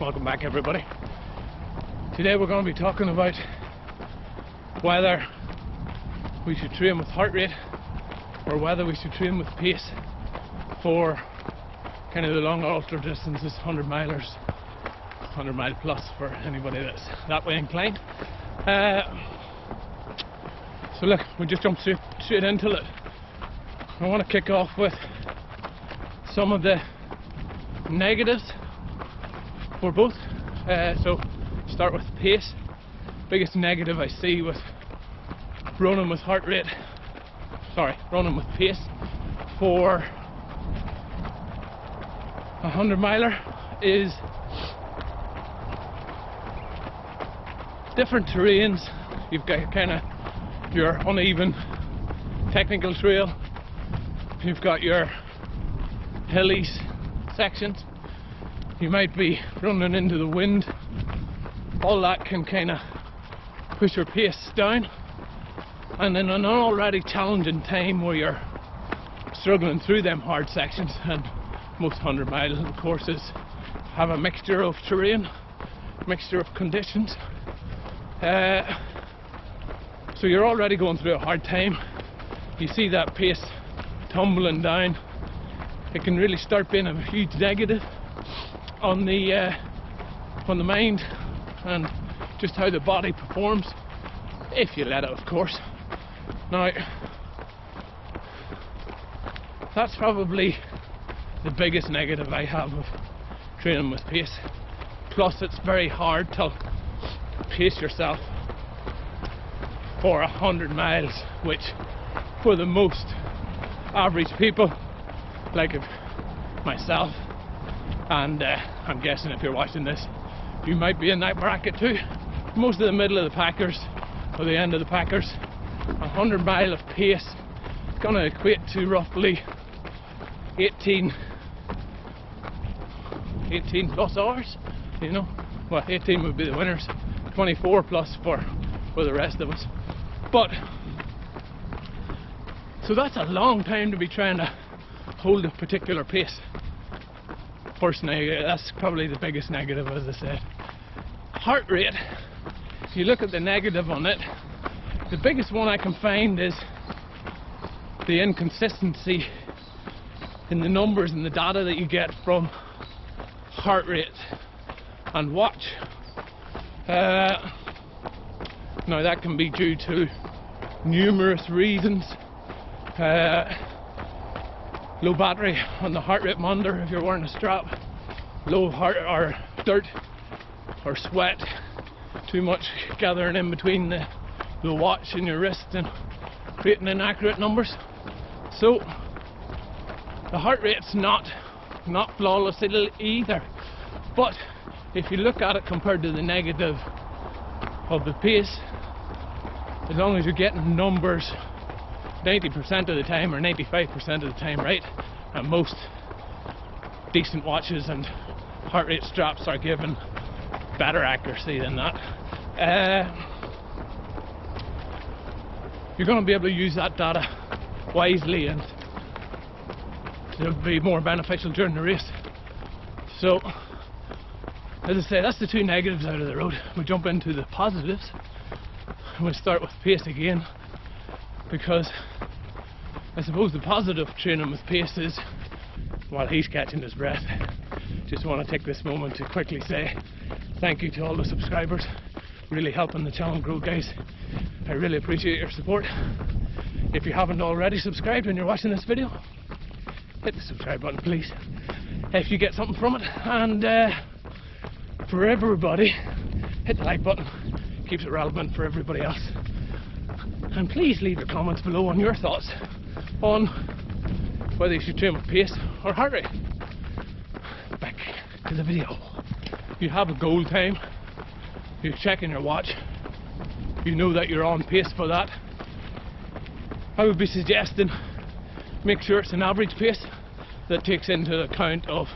Welcome back, everybody. Today we're going to be talking about whether we should train with heart rate or whether we should train with pace for kind of the long ultra distances, 100 milers, 100 mile plus for anybody that's that way inclined. So look, we just jump straight into it. I want to kick off with some of the negatives for both. So start with pace. Biggest negative I see with running with running with pace for a 100 miler is different terrains. You've got kind of your uneven technical trail, you've got your hilly sections, you might be running into the wind. All that can kind of push your pace down, and in an already challenging time where you're struggling through them hard sections, and most 100 mile courses have a mixture of terrain, mixture of conditions, so you're already going through a hard time. You see that pace tumbling down, it can really start being a huge negative on the mind and just how the body performs, if you let it, of course. Now, that's probably the biggest negative I have of training with pace. Plus, it's very hard to pace yourself for 100 miles, which for the most average people like myself, and I'm guessing if you're watching this you might be in that bracket too, most of the middle of the packers or the end of the packers, 100 mile of pace is going to equate to roughly 18 plus hours, you know. Well, 18 would be the winners, 24 plus for the rest of us. But so that's a long time to be trying to hold a particular pace. Personally, that's probably the biggest negative, as I said. Heart rate, if you look at the negative on it, the biggest one I can find is the inconsistency in the numbers and the data that you get from heart rate and watch. Now that can be due to numerous reasons. Low battery on the heart rate monitor if you're wearing a strap, low heart or dirt or sweat, too much gathering in between the watch and your wrist and creating inaccurate numbers. So the heart rate's not flawless either, but if you look at it compared to the negative of the pace, as long as you're getting numbers 90% of the time or 95% of the time right, and most decent watches and heart rate straps are given better accuracy than that, you're going to be able to use that data wisely and to be more beneficial during the race. So as I say, that's the two negatives out of the road. We jump into the positives and we start with pace again, because I suppose the positive training with pace is, while he's catching his breath, just want to take this moment to quickly say thank you to all the subscribers, really helping the channel grow, guys. I really appreciate your support. If you haven't already subscribed and you're watching this video, hit the subscribe button please, if you get something from it, and for everybody, hit the like button, keeps it relevant for everybody else. And please leave your comments below on your thoughts on whether you should train with pace or heart rate. Back to the video. You have a goal time, you're checking your watch, you know that you're on pace for that. I would be suggesting make sure it's an average pace that takes into account of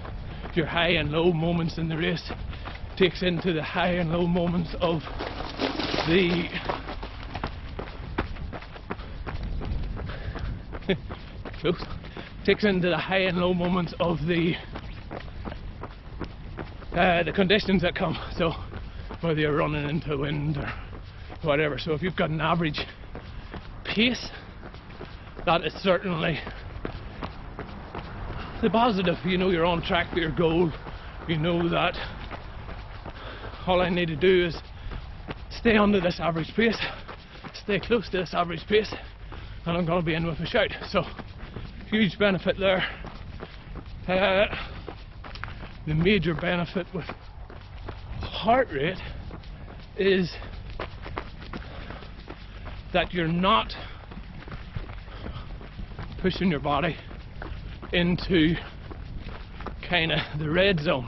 your high and low moments in the race, takes into the high and low moments of the takes into the high and low moments of the the conditions that come. So whether you're running into wind or whatever. So if you've got an average pace, that is certainly the positive. You know you're on track for your goal. You know that all I need to do is stay under this average pace, stay close to this average pace, and I'm going to be in with a shout. So huge benefit there. The major benefit with heart rate is that you're not pushing your body into kind of the red zone.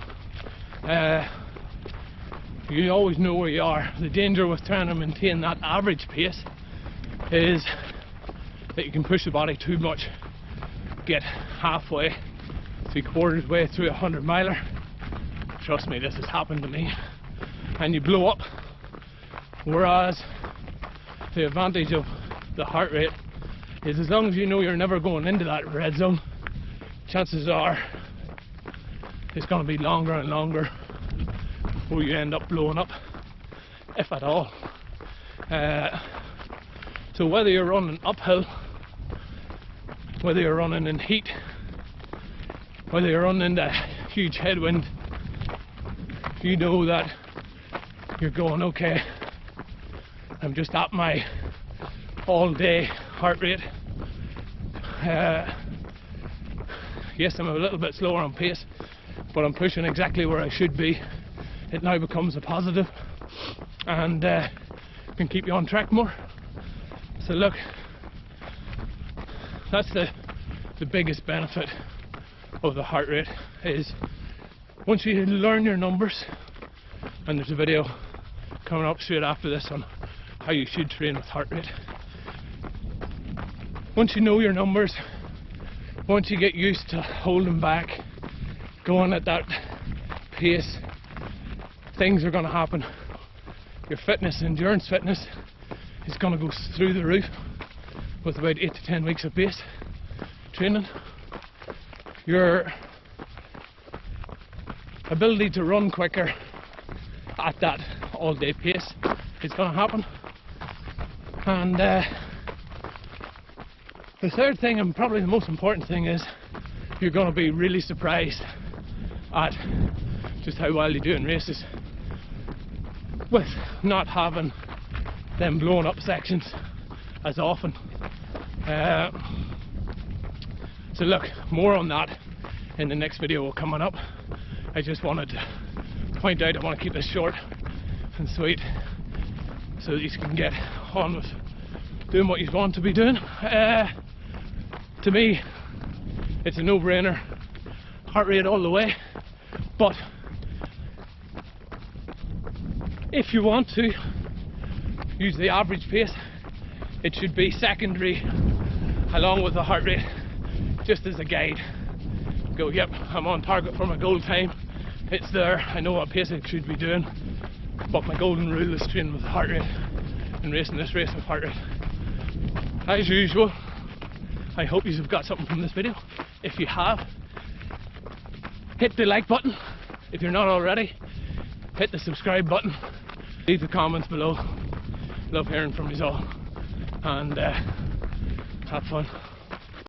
You always know where you are. The danger with trying to maintain that average pace is that you can push the body too much, get halfway, 3/4 way through a 100-miler. Trust me, this has happened to me, and you blow up. Whereas the advantage of the heart rate is, as long as you know you're never going into that red zone, chances are it's going to be longer and longer before you end up blowing up, if at all. So whether you're running uphill, whether you're running in heat, whether you're running into huge headwind, you know that you're going, okay, I'm just at my all-day heart rate. Yes, I'm a little bit slower on pace, but I'm pushing exactly where I should be. It now becomes a positive and can keep you on track more. So look, that's the biggest benefit of the heart rate, is once you learn your numbers, and there's a video coming up straight after this on how you should train with heart rate. Once you know your numbers, once you get used to holding back, going at that pace, things are going to happen. Your fitness, endurance fitness, is going to go through the roof with about 8 to 10 weeks of base training. Your ability to run quicker at that all-day pace is going to happen. And the third thing, and probably the most important thing, is you're going to be really surprised at just how well you do in races with not having them blown up sections as often. So look, more on that in the next video coming up. I just wanted to point out, I want to keep this short and sweet so that you can get on with doing what you want to be doing. To me, it's a no-brainer, heart rate all the way, but if you want to use the average pace, it should be secondary along with the heart rate, just as a guide. Go, yep, I'm on target for my goal time, it's there, I know what pace I should be doing, but my golden rule is training with the heart rate and racing this race with heart rate. As usual, I hope you've got something from this video. If you have, hit the like button. If you're not already, hit the subscribe button. Leave the comments below. Love hearing from you all, and have fun.